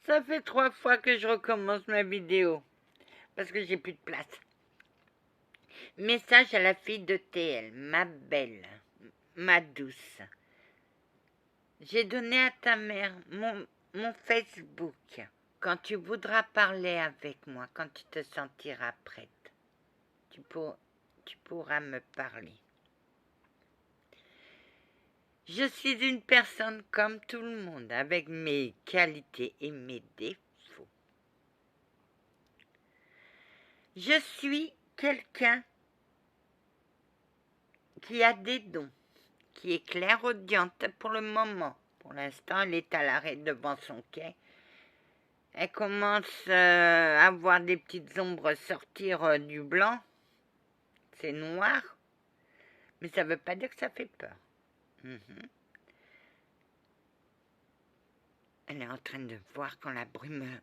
Ça fait 3 fois que je recommence ma vidéo. Parce que j'ai plus de place. Message à la fille de TL. Ma belle. Ma douce. J'ai donné à ta mère mon Facebook. Quand tu voudras parler avec moi, quand tu te sentiras prête, tu pourras me parler. Je suis une personne comme tout le monde, avec mes qualités et mes défauts. Je suis quelqu'un qui a des dons, qui est clairaudiente pour le moment. Pour l'instant, elle est à l'arrêt devant son quai. Elle commence à voir des petites ombres sortir du blanc. C'est noir, mais ça ne veut pas dire que ça fait peur. Elle est en train de voir quand la brume...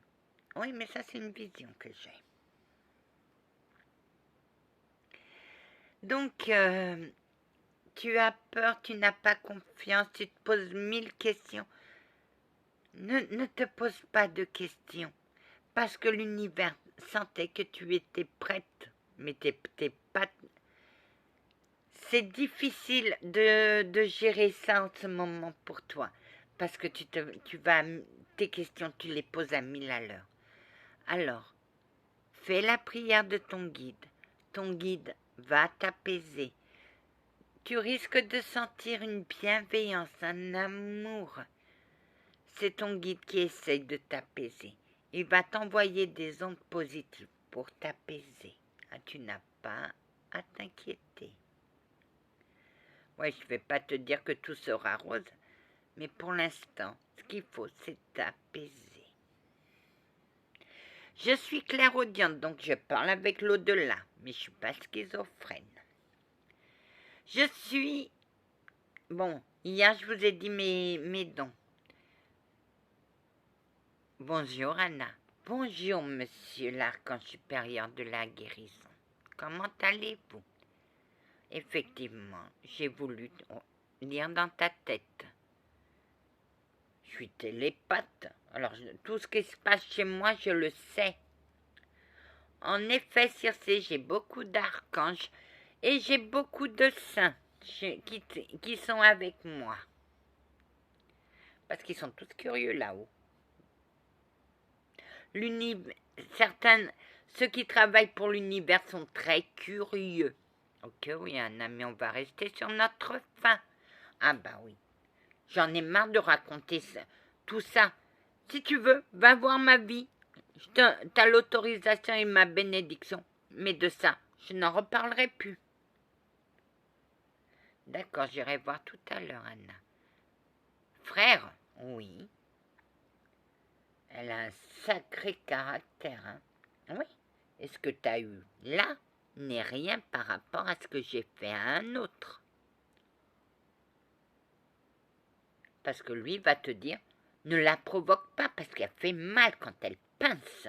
Oui, mais ça, c'est une vision que j'ai. Donc, tu as peur, tu n'as pas confiance, tu te poses 1000 questions. Ne te pose pas de questions, parce que l'univers sentait que tu étais prête, mais t'es pas... C'est difficile de gérer ça en ce moment pour toi, parce que tes questions, tu les poses à 1000 à l'heure. Alors, fais la prière de ton guide. Ton guide va t'apaiser. Tu risques de sentir une bienveillance, un amour. C'est ton guide qui essaye de t'apaiser. Il va t'envoyer des ondes positives pour t'apaiser. Tu n'as pas à t'inquiéter. Ouais, je ne vais pas te dire que tout sera rose, mais pour l'instant, ce qu'il faut, c'est t'apaiser. Je suis clairaudiente, donc je parle avec l'au-delà, mais je ne suis pas schizophrène. Je suis... Bon, hier, je vous ai dit mes dons. Bonjour, Anna. Bonjour, monsieur l'archange supérieur de la guérison. Comment allez-vous? Effectivement, j'ai voulu lire dans ta tête. Je suis télépathe. Alors, tout ce qui se passe chez moi, je le sais. En effet, Circé, j'ai beaucoup d'archanges et j'ai beaucoup de saints qui sont avec moi. Parce qu'ils sont tous curieux là-haut. Ceux qui travaillent pour l'univers sont très curieux. Ok, oui, un ami, on va rester sur notre fin. Ah bah oui. J'en ai marre de raconter tout ça. Si tu veux, va voir ma vie. T'as l'autorisation et ma bénédiction. Mais de ça, je n'en reparlerai plus. D'accord, j'irai voir tout à l'heure, Anna. Frère, oui. Elle a un sacré caractère, hein. Oui. Et ce que tu as eu là n'est rien par rapport à ce que j'ai fait à un autre. Parce que lui va te dire, ne la provoque pas parce qu'elle fait mal quand elle pince.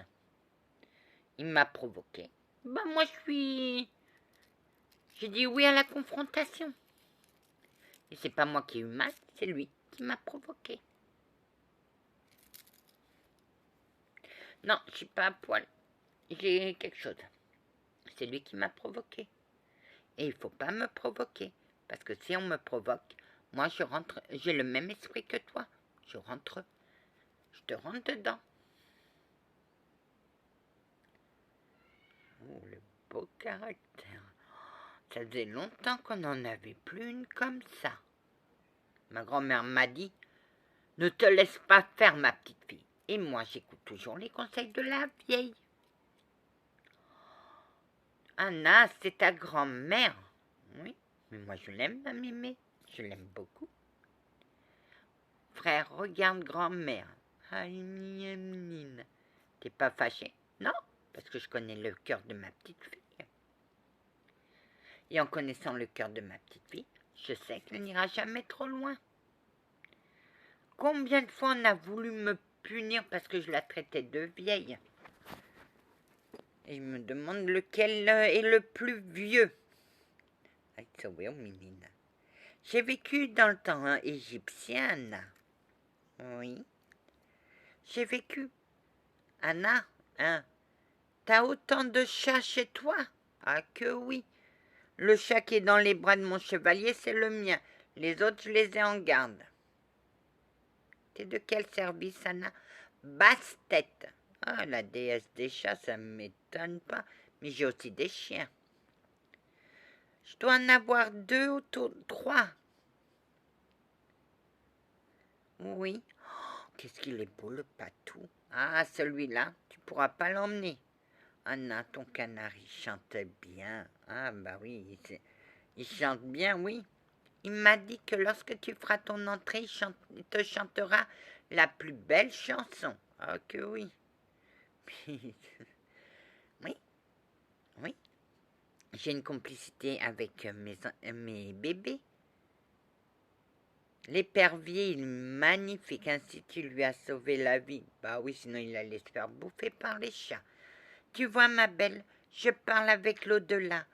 Il m'a provoqué. Bah moi j'ai dit oui à la confrontation. Et c'est pas moi qui ai eu mal, c'est lui qui m'a provoqué. Non, je suis pas à poil. J'ai quelque chose. C'est lui qui m'a provoqué. Et il faut pas me provoquer. Parce que si on me provoque, moi je rentre, j'ai le même esprit que toi. Je te rentre dedans. Oh, le beau caractère. Ça faisait longtemps qu'on n'en avait plus une comme ça. Ma grand-mère m'a dit, ne te laisse pas faire, ma petite fille. Et moi, j'écoute toujours les conseils de la vieille. Anna, c'est ta grand-mère. Oui, mais moi je l'aime, ma mémé. Je l'aime beaucoup. Frère, regarde grand-mère. T'es pas fâché? Non, parce que je connais le cœur de ma petite fille. Et en connaissant le cœur de ma petite fille, je sais qu'elle n'ira jamais trop loin. Combien de fois on a voulu me punir parce que je la traitais de vieille? Et je me demande lequel est le plus vieux. J'ai vécu dans le temps égyptien. Oui. J'ai vécu Anna, hein, t'as autant de chats chez toi? Ah que oui. Le chat qui est dans les bras de mon chevalier, c'est le mien. Les autres, je les ai en garde. T'es de quel service, Anna? Basse-tête. Ah, la déesse des chats, ça ne m'étonne pas. Mais j'ai aussi des chiens. Je dois en avoir 2 ou 3. Oui. Oh, qu'est-ce qu'il est beau, le patou. Ah, celui-là, tu pourras pas l'emmener. Anna, ton canard, il chantait bien. Ah, bah oui, il chante bien, oui. Il m'a dit que lorsque tu feras ton entrée, il te chantera la plus belle chanson. Ah, que oui. Oui, oui. J'ai une complicité avec mes bébés. L'épervier, il est magnifique, ainsi tu lui as sauvé la vie. Bah oui, sinon il allait se faire bouffer par les chats. Tu vois, ma belle, je parle avec l'au-delà.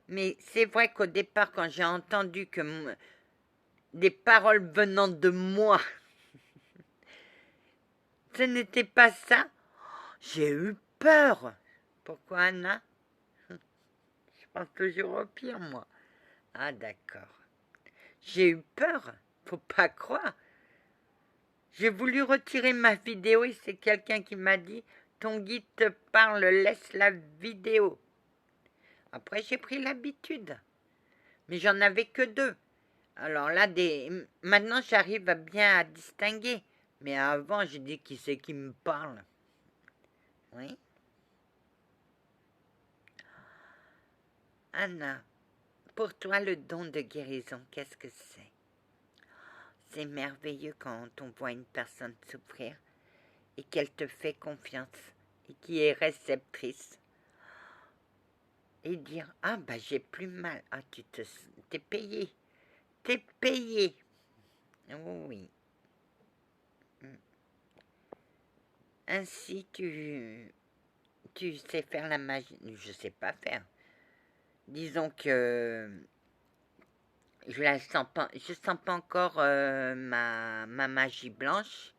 Mais c'est vrai qu'au départ, quand j'ai entendu que des paroles venant de moi, ce n'était pas ça, j'ai eu peur. Pourquoi, Anna? Je pense toujours au pire, moi. Ah, d'accord. J'ai eu peur, faut pas croire. J'ai voulu retirer ma vidéo et c'est quelqu'un qui m'a dit « Ton guide te parle, laisse la vidéo ». Après, j'ai pris l'habitude. Mais j'en avais que 2. Alors là, maintenant, j'arrive bien à distinguer. Mais avant, j'ai dit « Qui c'est qui me parle ?» Oui. Anna, pour toi, le don de guérison, qu'est-ce que c'est? C'est merveilleux quand on voit une personne souffrir et qu'elle te fait confiance et qui est réceptrice. Et dire « Ah, bah j'ai plus mal. Ah, t'es payé. T'es payé. » Oui. Ainsi, tu sais faire la magie. Je sais pas faire. Disons que je sens pas encore ma magie blanche.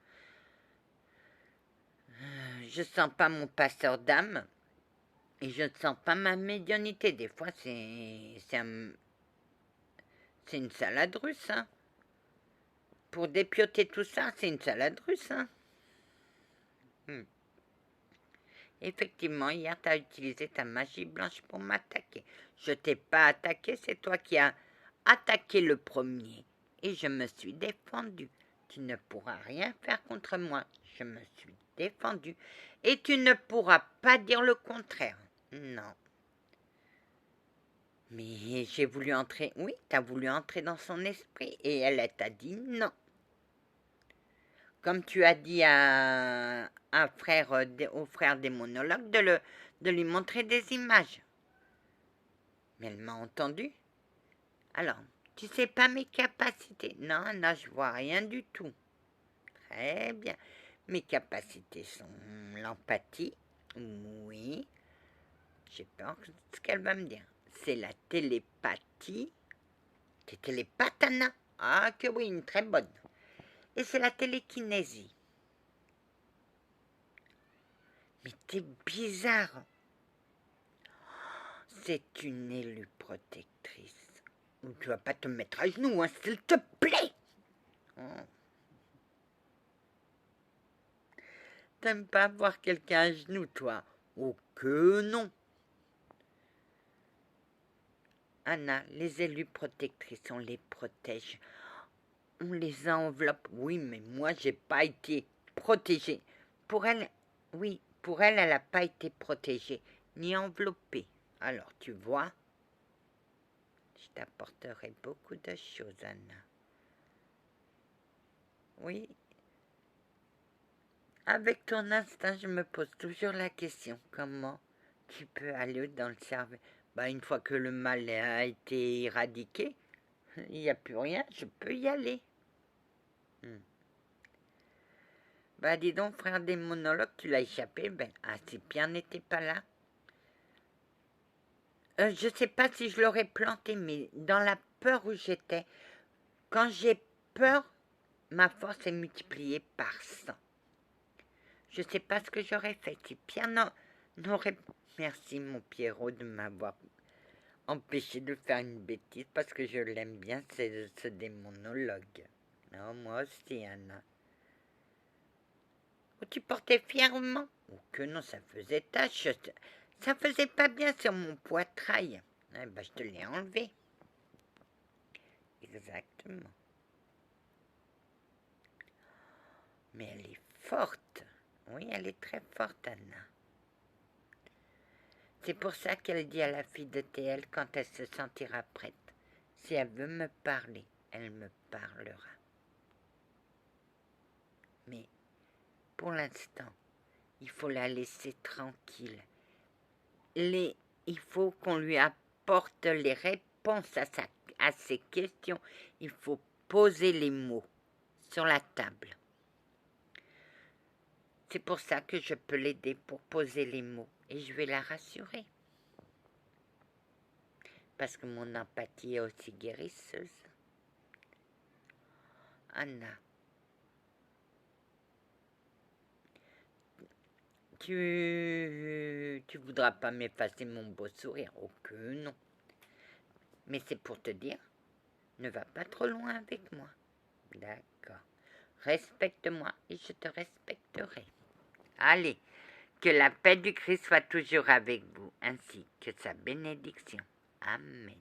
Je sens pas mon passeur d'âme. Et je ne sens pas ma médiumnité. Des fois, c'est une salade russe, hein. Pour dépioter tout ça, c'est une salade russe, hein. Effectivement, hier, tu as utilisé ta magie blanche pour m'attaquer. Je t'ai pas attaqué, c'est toi qui as attaqué le premier. Et je me suis défendu. Tu ne pourras rien faire contre moi. Je me suis défendu. Et tu ne pourras pas dire le contraire. Non. Mais j'ai voulu entrer... Oui, tu as voulu entrer dans son esprit. Et elle t'a dit non. Comme tu as dit au frère des monologues de lui montrer des images. Mais elle m'a entendu. Alors, tu sais pas mes capacités. Non, là, je vois rien du tout. Très bien. Mes capacités sont l'empathie. Oui. J'ai peur de ce qu'elle va me dire. C'est la télépathie. T'es télépathe, Anna? Ah, que oui, une très bonne. Et c'est la télékinésie. Mais t'es bizarre. C'est une élue protectrice. Tu vas pas te mettre à genoux, hein, s'il te plaît. Oh. T'aimes pas voir quelqu'un à genoux, toi? Oh que non. Anna, les élus protectrices, on les protège. On les enveloppe. Oui, mais moi, j'ai pas été protégée. Pour elle, oui, pour elle, elle n'a pas été protégée, ni enveloppée. Alors, tu vois, je t'apporterai beaucoup de choses, Anna. Oui. Avec ton instinct, je me pose toujours la question, comment tu peux aller dans le cerveau? Bah, une fois que le mal a été éradiqué, il n'y a plus rien, je peux y aller. Bah, dis donc, frère des monologues, tu l'as échappé. Ben, ah, si Pierre n'était pas là. Je sais pas si je l'aurais planté, mais dans la peur où j'étais, quand j'ai peur, ma force est multipliée par 100. Je sais pas ce que j'aurais fait si Pierre n'aurait... Merci mon Pierrot de m'avoir empêché de faire une bêtise parce que je l'aime bien, c'est ce démonologue. Non, moi aussi, Anna. Oh, tu portais fièrement. Oh que non, ça faisait tache. Ça faisait pas bien sur mon poitrail. Eh ben, je te l'ai enlevé. Exactement. Mais elle est forte. Oui, elle est très forte, Anna. C'est pour ça qu'elle dit à la fille de TL quand elle se sentira prête. Si elle veut me parler, elle me parlera. Mais pour l'instant, il faut la laisser tranquille. Il faut qu'on lui apporte les réponses à ses questions. Il faut poser les mots sur la table. C'est pour ça que je peux l'aider pour poser les mots. Et je vais la rassurer. Parce que mon empathie est aussi guérisseuse. Anna, tu voudras pas m'effacer mon beau sourire? Oh que non. Mais c'est pour te dire, ne va pas trop loin avec moi. D'accord. Respecte-moi et je te respecterai. Allez, que la paix du Christ soit toujours avec vous, ainsi que sa bénédiction. Amen.